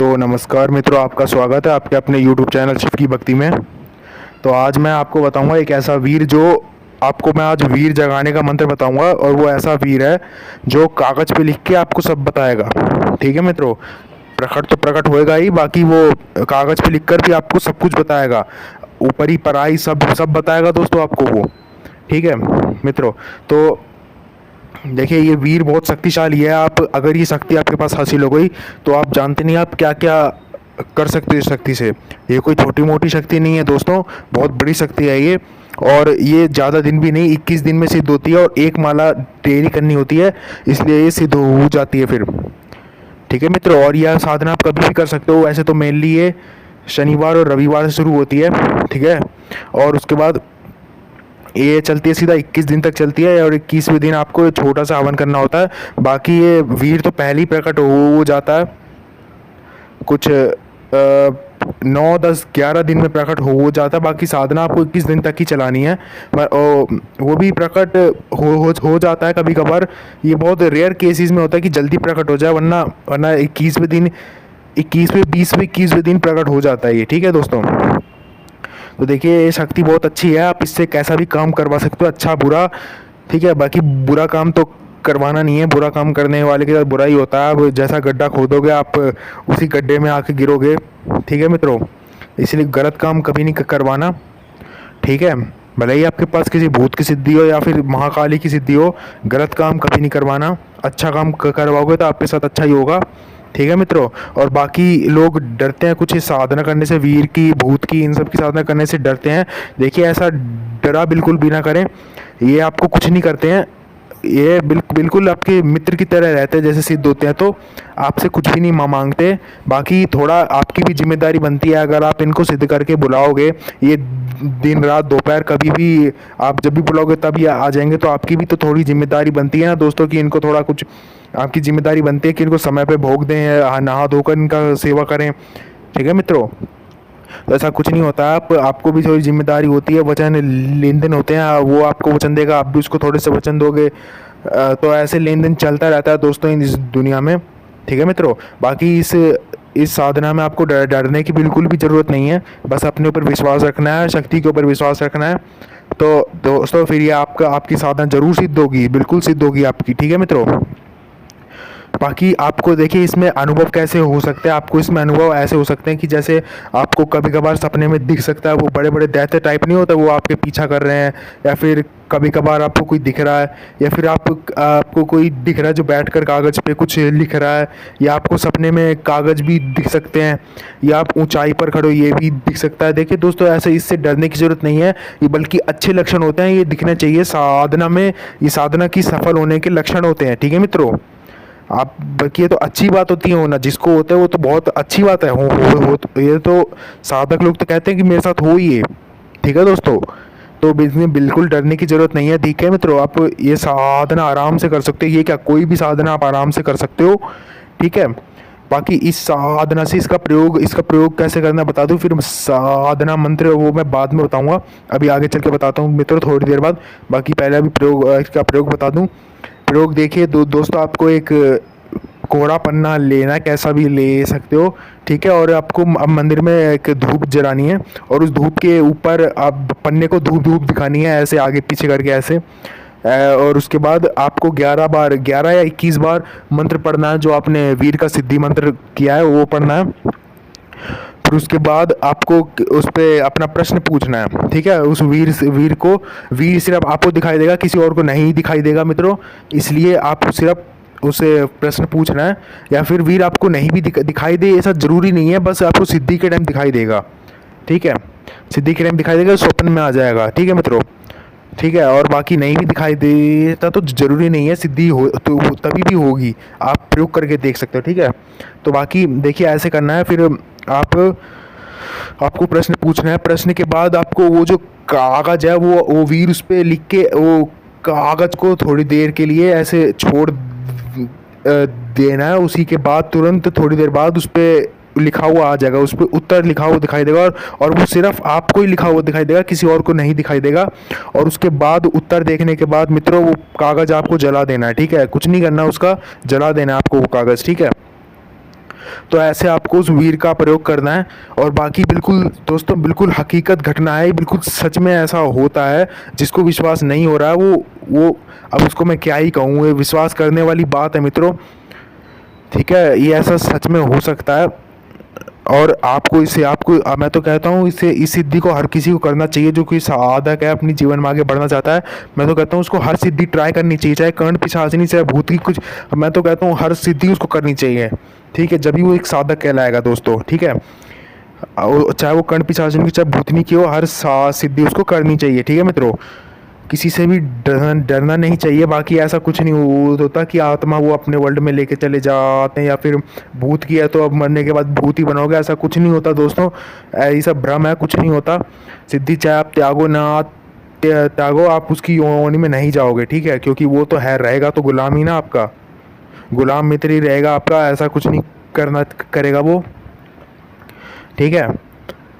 तो नमस्कार मित्रों, आपका स्वागत है आपके अपने YouTube चैनल शिव की भक्ति में। तो आज मैं आपको बताऊंगा एक ऐसा वीर जो आपको मैं आज वीर जगाने का मंत्र बताऊंगा, और वो ऐसा वीर है जो कागज़ पे लिख के आपको सब बताएगा। ठीक है मित्रों, प्रकट तो प्रकट होएगा ही, बाकी वो कागज़ पे लिख कर भी आपको सब कुछ बताएगा, ऊपरी पराई सब सब बताएगा दोस्तों आपको वो। ठीक है मित्रों, तो देखिए ये वीर बहुत शक्तिशाली है। आप अगर ये शक्ति आपके पास हासिल हो गई तो आप जानते नहीं आप क्या क्या कर सकते हो इस शक्ति से। ये कोई छोटी मोटी शक्ति नहीं है दोस्तों, बहुत बड़ी शक्ति है ये। और ये ज़्यादा दिन भी नहीं, 21 दिन में सिद्ध होती है, और एक माला डेली करनी होती है, इसलिए ये सिद्ध हो जाती है फिर। ठीक है मित्रों, और यह साधना आप कभी भी कर सकते हो। ऐसे तो मेनली ये शनिवार और रविवार से शुरू होती है, ठीक है, और उसके बाद ये चलती है सीधा 21 दिन तक चलती है, और 21वें दिन आपको छोटा सा हवन करना होता है। बाकी ये वीर तो पहले ही प्रकट हो जाता है, कुछ 9 10 11 दिन में प्रकट हो जाता है। बाकी साधना आपको 21 दिन तक ही चलानी है। वो भी प्रकट हो जाता है कभी कभार। ये बहुत रेयर केसेस में होता है कि जल्दी प्रकट हो जाए, वरना वरना 21वें दिन 21वें 20वें 21वें दिन प्रकट हो जाता है ये। ठीक है दोस्तों, तो देखिए ये शक्ति बहुत अच्छी है, आप इससे कैसा भी काम करवा सकते हो, अच्छा बुरा। ठीक है, बाकी बुरा काम तो करवाना नहीं है, बुरा काम करने वाले के साथ बुरा ही होता है। आप जैसा गड्ढा खोदोगे आप उसी गड्ढे में आके गिरोगे। ठीक है मित्रों, इसलिए गलत काम कभी नहीं करवाना। ठीक है, भले ही आपके पास किसी भूत की सिद्धि हो या फिर महाकाली की सिद्धि हो, गलत काम कभी नहीं करवाना। अच्छा काम करवाओगे तो आपके साथ अच्छा ही होगा। ठीक है मित्रों, और बाकी लोग डरते हैं कुछ इस साधना करने से, वीर की भूत की इन सब की साधना करने से डरते हैं। देखिए ऐसा डरा बिल्कुल भी ना करें, ये आपको कुछ नहीं करते हैं। ये बिल्कुल आपके मित्र की तरह रहते हैं, जैसे सिद्ध होते हैं तो आपसे कुछ भी नहीं मांगते। बाकी थोड़ा आपकी भी जिम्मेदारी बनती है, अगर आप इनको सिद्ध करके बुलाओगे, ये दिन रात दोपहर कभी भी आप जब भी बुलाओगे तभी आ जाएंगे, तो आपकी भी तो थोड़ी जिम्मेदारी बनती है ना दोस्तों, कि इनको थोड़ा कुछ आपकी जिम्मेदारी बनती है कि इनको समय पे भोग दें, नहा धोकर इनका सेवा करें। ठीक है मित्रों, तो ऐसा कुछ नहीं होता, आपको भी थोड़ी जिम्मेदारी होती है, वचन लेन देन होते हैं, वो आपको वचन देगा, आप भी उसको थोड़े से वचन दोगे। तो ऐसे लेन देन चलता रहता है दोस्तों इस दुनिया में। ठीक है मित्रों, बाकी इस साधना में आपको डरने की बिल्कुल भी ज़रूरत नहीं है, बस अपने ऊपर विश्वास रखना है, शक्ति के ऊपर विश्वास रखना है। तो दोस्तों फिर ये आपकी साधना जरूर सिद्ध होगी, बिल्कुल सिद्ध होगी आपकी। ठीक है मित्रों, बाकी आपको देखिए इसमें अनुभव कैसे हो सकते हैं। आपको इसमें अनुभव ऐसे हो सकते हैं कि जैसे आपको कभी कभार सपने में दिख सकता है, वो बड़े बड़े दैत्य टाइप नहीं होता, वो आपके पीछा कर रहे हैं, या फिर कभी कभार आपको कोई दिख रहा है, या फिर आपको कोई दिख रहा है जो बैठकर कागज़ पे कुछ लिख रहा है, या आपको सपने में कागज़ भी दिख सकते हैं, या आप ऊंचाई पर खड़े हो ये भी दिख सकता है। देखिए दोस्तों, ऐसे इससे डरने की ज़रूरत नहीं है, ये बल्कि अच्छे लक्षण होते हैं, ये दिखने चाहिए साधना में, ये साधना की सफल होने के लक्षण होते हैं। ठीक है मित्रों, आप बल्कि ये तो अच्छी बात होती है होना, जिसको होता है वो तो बहुत अच्छी बात है। हो ये तो साधक लोग तो कहते हैं कि मेरे साथ हो ही है। ठीक है दोस्तों, तो इसमें बिल्कुल डरने की ज़रूरत नहीं है। ठीक है मित्रों, आप ये साधना आराम से कर सकते हो, ये क्या कोई भी साधना आप आराम से कर सकते हो। ठीक है, बाकी इस साधना से इसका प्रयोग कैसे करना बता दूं, फिर साधना मंत्र वो मैं बाद में बताऊंगा, अभी आगे चल के बताता हूँ मित्रों थोड़ी देर बाद। बाकी पहले अभी इसका प्रयोग बता दूं। प्रयोग देखिए दोस्तों, आपको एक कोरा पन्ना लेना है, कैसा भी ले सकते हो। ठीक है, और आपको अब मंदिर में एक धूप जलानी है, और उस धूप के ऊपर आप पन्ने को धूप धूप दिखानी है, ऐसे आगे पीछे करके ऐसे। और उसके बाद आपको 11 या 21 बार मंत्र पढ़ना है, जो आपने वीर का सिद्धि मंत्र किया है वो पढ़ना है। फिर उसके बाद आपको उस पर अपना प्रश्न पूछना है। ठीक है, उस वीर सिर्फ आपको दिखाई देगा, किसी और को नहीं दिखाई देगा मित्रों, इसलिए आपको सिर्फ उसे प्रश्न पूछना है। या फिर वीर आपको नहीं भी दिखाई दे, ऐसा ज़रूरी नहीं है, बस आपको सिद्धि के टाइम दिखाई देगा। ठीक है, सिद्धि के टाइम दिखाई देगा, स्वप्न में आ जाएगा। ठीक है मित्रों, ठीक है, और बाकी नहीं भी दिखाई देता तो ज़रूरी नहीं है सिद्धि हो, तो तभी भी होगी, आप प्रयोग करके देख सकते हो। ठीक है, तो बाकी देखिए ऐसे करना है। फिर आपको प्रश्न पूछना है, प्रश्न के बाद आपको वो जो कागज़ है वो वीर उस पर लिख के, वो कागज़ को थोड़ी देर के लिए ऐसे छोड़ देना है। उसी के बाद तुरंत थोड़ी देर बाद उस पर लिखा हुआ आ जाएगा, उस पर उत्तर लिखा हुआ दिखाई देगा, और वो सिर्फ आपको ही लिखा हुआ दिखाई देगा, किसी और को नहीं दिखाई देगा। और उसके बाद उत्तर देखने के बाद मित्रों वो कागज़ आपको जला देना है। ठीक है, कुछ नहीं करना, उसका जला देना है आपको वो कागज़। ठीक है, तो ऐसे आपको उस वीर का प्रयोग करना है। और बाकी बिल्कुल दोस्तों, बिल्कुल हकीकत घटना है, बिल्कुल सच में ऐसा होता है। जिसको विश्वास नहीं हो रहा है वो अब उसको मैं क्या ही कहूँ, ये विश्वास करने वाली बात है मित्रों। ठीक है, ये ऐसा सच में हो सकता है। और आपको इसे आपको मैं तो कहता हूँ इसे इस सिद्धि को हर किसी को करना चाहिए जो कि साधक है, अपनी जीवन में आगे बढ़ना चाहता है। मैं तो कहता हूँ उसको हर सिद्धि ट्राई करनी चाहिए, चाहे कर्ण पिशाचिनी चाहे भूत की कुछ। मैं तो कहता हूँ हर सिद्धि उसको करनी चाहिए। ठीक है, जब भी वो एक साधक कहलाएगा दोस्तों। ठीक है, चाहे वो कर्ण पिशाचिनी की चाहे भूतनी की हो, हर सिद्धि उसको करनी चाहिए। ठीक है मित्रों, किसी से भी डरना नहीं चाहिए। बाकी ऐसा कुछ नहीं होता कि आत्मा वो अपने वर्ल्ड में लेके चले जाते हैं, या फिर भूत की है तो अब मरने के बाद भूत ही बनोगे, ऐसा कुछ नहीं होता दोस्तों। ये सब भ्रम है, कुछ नहीं होता। सिद्धि चाहे आप त्यागो ना त्यागो, आप उसकी योनि में नहीं जाओगे। ठीक है, क्योंकि वो तो है, रहेगा तो गुलाम ही ना आपका, गुलाम मित्र ही रहेगा आपका, ऐसा कुछ नहीं करेगा वो। ठीक है,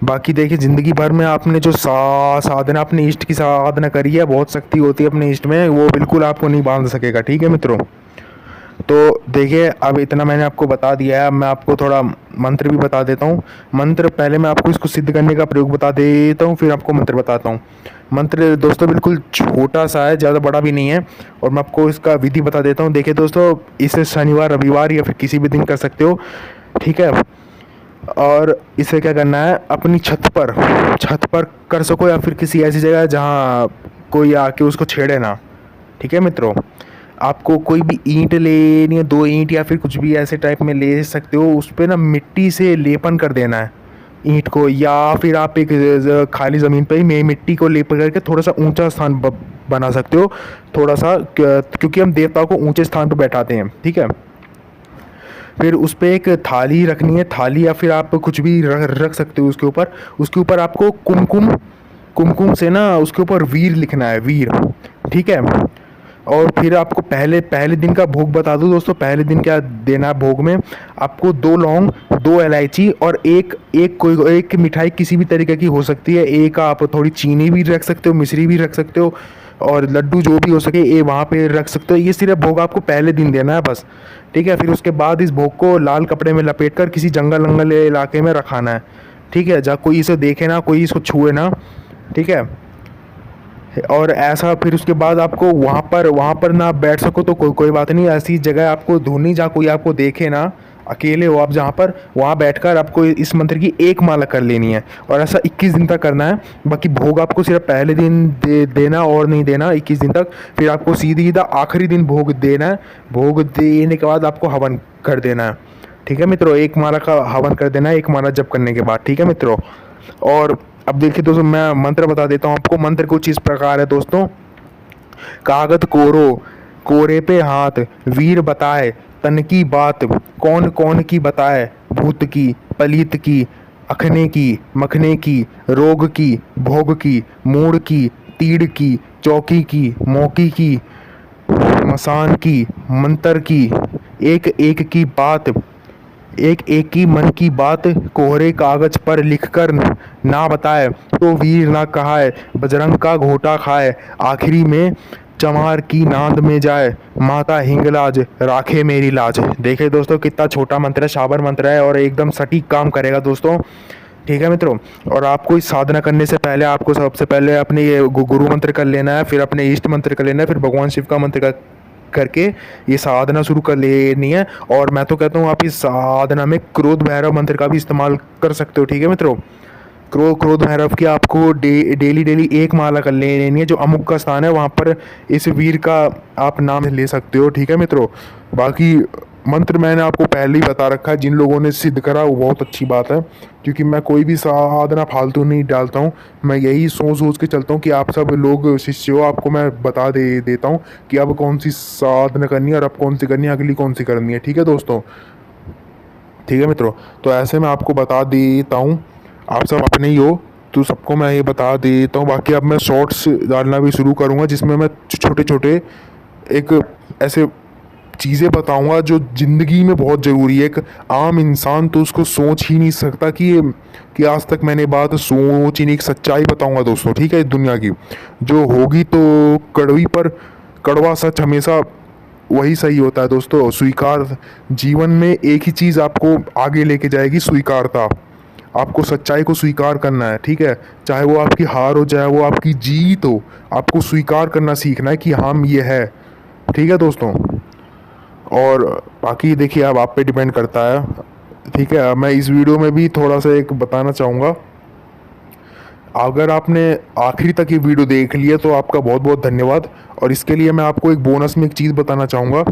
बाकी देखिए ज़िंदगी भर में आपने जो साधना अपने इष्ट की साधना करी है, बहुत शक्ति होती है अपने इष्ट में, वो बिल्कुल आपको नहीं बांध सकेगा। ठीक है मित्रों, तो देखिए अब इतना मैंने आपको बता दिया है। अब मैं आपको थोड़ा मंत्र भी बता देता हूँ। मंत्र पहले मैं आपको इसको सिद्ध करने का प्रयोग बता देता हूँ, फिर आपको मंत्र बताता हूँ। मंत्र दोस्तों बिल्कुल छोटा सा है, ज़्यादा बड़ा भी नहीं है, और मैं आपको इसका विधि बता देता हूँ। देखिए दोस्तों, इसे शनिवार रविवार या फिर किसी भी दिन कर सकते हो। ठीक है, और इसे क्या करना है, अपनी छत पर कर सको, या फिर किसी ऐसी जगह जहाँ कोई आके उसको छेड़े ना। ठीक है मित्रों, आपको कोई भी ईंट लेनी है, 2 ईंट या फिर कुछ भी ऐसे टाइप में ले सकते हो। उस पर ना मिट्टी से लेपन कर देना है ईंट को, या फिर आप एक खाली ज़मीन पर ही मिट्टी को लेप करके थोड़ा सा ऊंचा स्थान बना सकते हो। थोड़ा सा, क्योंकि हम देवताओं को ऊंचे स्थान पर बैठाते हैं। ठीक है, फिर उस पर एक थाली रखनी है, थाली या फिर आप कुछ भी रख सकते हो उसके ऊपर। उसके ऊपर आपको कुमकुम से ना उसके ऊपर वीर लिखना है, वीर। ठीक है, और फिर आपको पहले दिन का भोग बता दूं दोस्तों। पहले दिन क्या देना है भोग में, आपको 2 लौंग, 2 इलायची और एक मिठाई किसी भी तरीके की हो सकती है। एक आप थोड़ी चीनी भी रख सकते हो, मिश्री भी रख सकते हो, और लड्डू जो भी हो सके ये वहाँ पे रख सकते हो। ये सिर्फ भोग आपको पहले दिन देना है बस। ठीक है, फिर उसके बाद इस भोग को लाल कपड़े में लपेट कर किसी जंगल इलाके में रखाना है। ठीक है, जहाँ कोई इसे देखे ना, कोई इसको छुए ना। ठीक है, और ऐसा फिर उसके बाद आपको वहाँ पर ना बैठ सको तो कोई बात नहीं, ऐसी जगह आपको ढूंढनी जहाँ कोई आपको देखे ना, अकेले हो आप जहाँ पर, वहाँ बैठकर आपको इस मंत्र की 1 माला कर लेनी है। और ऐसा 21 दिन तक करना है। बाकी भोग आपको सिर्फ पहले दिन देना और नहीं देना 21 दिन तक। फिर आपको सीधा आखिरी दिन भोग देना है। भोग देने के बाद आपको हवन कर देना है। ठीक है मित्रों, 1 माला का हवन कर देना है 1 माला जप करने के बाद। ठीक है मित्रों, और अब देखिए दोस्तों, मैं मंत्र बता देता हूँ आपको। मंत्र कुछ इस प्रकार है दोस्तों। कागद कोरो, कोरे पे हाथ, वीर बताए तन की बात, कौन कौन की बताए, भूत की, पलीत की, अखने की, मखने की, रोग की, भोग की, मूड की, तीड़ की, चौकी की, मौकी की, मसान की, मंतर की, एक एक की बात, एक एक की मन की बात कोहरे कागज पर लिखकर ना बताए तो वीर ना कहाए, बजरंग का घोटा खाए, आखिरी में चमार की नांद में जाए, माता हिंगलाज राखे मेरी लाज। देखिए दोस्तों, कितना छोटा मंत्र है, शाबर मंत्र है, और एकदम सटीक काम करेगा दोस्तों। ठीक है मित्रों, और आपको इस साधना करने से पहले आपको सबसे पहले अपने ये गुरु मंत्र कर लेना है, फिर अपने इष्ट मंत्र कर लेना है, फिर भगवान शिव का मंत्र करके ये साधना शुरू कर लेनी है। और मैं तो कहता हूँ आप इस साधना में क्रोध भैरव मंत्र का भी इस्तेमाल कर सकते हो। ठीक है मित्रों, क्रोध भैरव की आपको डेली 1 माला कर लेनी है। जो अमुक का स्थान है वहाँ पर इस वीर का आप नाम ले सकते हो। ठीक है मित्रों, बाकी मंत्र मैंने आपको पहले ही बता रखा है। जिन लोगों ने सिद्ध करा वो बहुत अच्छी बात है, क्योंकि मैं कोई भी साधना फालतू नहीं डालता हूँ। मैं यही सोच के चलता हूँ कि आप सब लोग शिष्य हो, आपको मैं बता देता हूँ कि अब कौन सी साधना करनी है और अब कौन सी करनी है, अगली कौन सी करनी है। ठीक है दोस्तों, ठीक है मित्रों, तो ऐसे मैं आपको बता देता हूँ। आप सब अपने ही हो तो सबको मैं ये बता देता हूँ। बाकी अब मैं शॉर्ट्स डालना भी शुरू करूँगा, जिसमें मैं छोटे छोटे एक ऐसे चीज़ें बताऊंगा जो ज़िंदगी में बहुत ज़रूरी है। एक आम इंसान तो उसको सोच ही नहीं सकता कि आज तक मैंने बात सोच ही नहीं, एक सच्चाई बताऊंगा दोस्तों। ठीक है, इस दुनिया की जो होगी तो कड़वी, पर कड़वा सच हमेशा वही सही होता है दोस्तों। स्वीकार, जीवन में एक ही चीज़ आपको आगे लेके जाएगी, स्वीकारता। आपको सच्चाई को स्वीकार करना है, ठीक है। चाहे वो आपकी हार हो, चाहे वो आपकी जीत हो, आपको स्वीकार करना सीखना है कि हम ये है, ठीक है दोस्तों। और बाकी देखिए अब आप पे डिपेंड करता है, ठीक है। मैं इस वीडियो में भी थोड़ा सा एक बताना चाहूँगा। अगर आपने आखिरी तक ये वीडियो देख लिया तो आपका बहुत बहुत धन्यवाद। और इसके लिए मैं आपको एक बोनस में एक चीज़ बताना चाहूँगा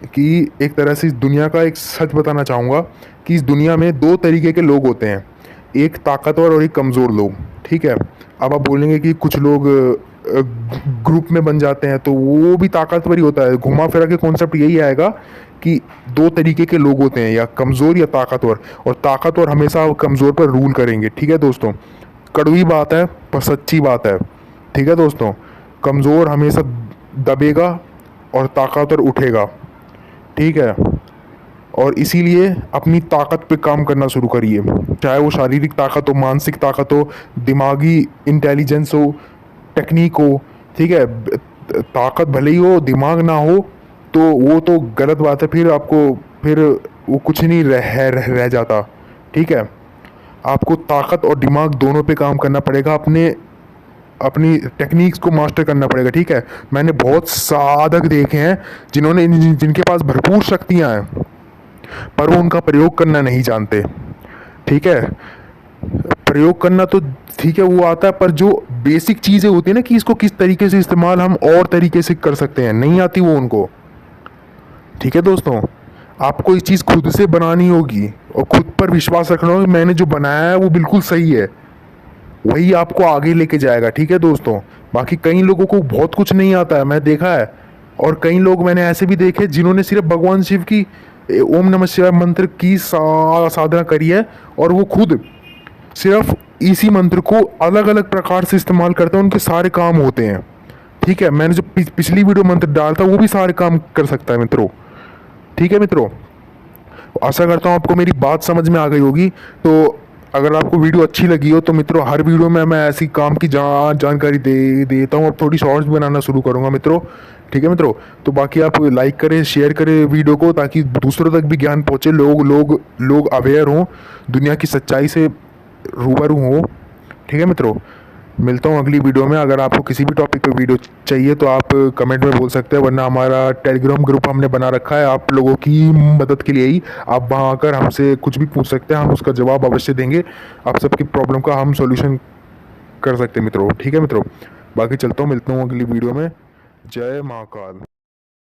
कि एक तरह से इस दुनिया का एक सच बताना चाहूँगा कि इस दुनिया में दो तरीके के लोग होते हैं, एक ताकतवर और एक कमज़ोर लोग, ठीक है। अब आप बोलेंगे कि कुछ लोग ग्रुप में बन जाते हैं तो वो भी ताकतवर ही होता है। घुमा फिरा के कॉन्सेप्ट यही आएगा कि दो तरीके के लोग होते हैं, या कमज़ोर या ताकतवर, और ताकतवर हमेशा कमज़ोर पर रूल करेंगे, ठीक है दोस्तों। कड़वी बात है पर सच्ची बात है, ठीक है दोस्तों। कमज़ोर हमेशा दबेगा और ताकतवर उठेगा, ठीक है। और इसीलिए अपनी ताकत पे काम करना शुरू करिए, चाहे वो शारीरिक ताकत हो, मानसिक ताकत हो, दिमागी इंटेलिजेंस हो, टेक्निक हो, ठीक है। ताकत भले ही हो, दिमाग ना हो तो वो तो गलत बात है, फिर आपको फिर वो कुछ नहीं रह जाता, ठीक है। आपको ताकत और दिमाग दोनों पे काम करना पड़ेगा, अपनी टेक्निक्स को मास्टर करना पड़ेगा, ठीक है। मैंने बहुत साधक देखे हैं जिनके पास भरपूर शक्तियां हैं पर वो उनका प्रयोग करना नहीं जानते, ठीक है। प्रयोग करना तो ठीक है वो आता है, पर जो बेसिक चीज़ें होती है ना कि इसको किस तरीके से इस्तेमाल हम और तरीके से कर सकते हैं, नहीं आती वो उनको, ठीक है दोस्तों। आपको ये चीज़ खुद से बनानी होगी और खुद पर विश्वास रखना होगा, मैंने जो बनाया है वो बिल्कुल सही है, वही आपको आगे लेके जाएगा, ठीक है दोस्तों। बाकी कई लोगों को बहुत कुछ नहीं आता है, मैं देखा है। और कई लोग मैंने ऐसे भी देखे जिन्होंने सिर्फ भगवान शिव की ओम नमः शिवाय मंत्र की साधना करी है, और वो खुद सिर्फ इसी मंत्र को अलग अलग प्रकार से इस्तेमाल करते हैं, उनके सारे काम होते हैं, ठीक है। मैंने जो पिछली वीडियो मंत्र डाला था वो भी सारे काम कर सकता है मित्रों, ठीक है मित्रों। आशा करता हूँ आपको मेरी बात समझ में आ गई होगी। तो अगर आपको वीडियो अच्छी लगी हो तो मित्रों, हर वीडियो में मैं ऐसी काम की जानकारी देता हूँ। अब थोड़ी शॉर्ट्स बनाना शुरू करूँगा मित्रों, ठीक है मित्रों। तो बाकी आप लाइक करें, शेयर करें वीडियो को, ताकि दूसरों तक भी ज्ञान पहुँचे, लोग अवेयर हों, दुनिया की सच्चाई से रूबरू हों, ठीक है मित्रों। मिलता हूँ अगली वीडियो में। अगर आपको किसी भी टॉपिक पे वीडियो चाहिए तो आप कमेंट में बोल सकते हैं, वरना हमारा टेलीग्राम ग्रुप हमने बना रखा है आप लोगों की मदद के लिए ही। आप वहाँ आकर हमसे कुछ भी पूछ सकते हैं, हम उसका जवाब अवश्य देंगे। आप सबकी प्रॉब्लम का हम सॉल्यूशन कर सकते हैं मित्रों, ठीक है मित्रों। बाकी चलता हूँ, मिलता हूँ अगली वीडियो में। जय महाकाल।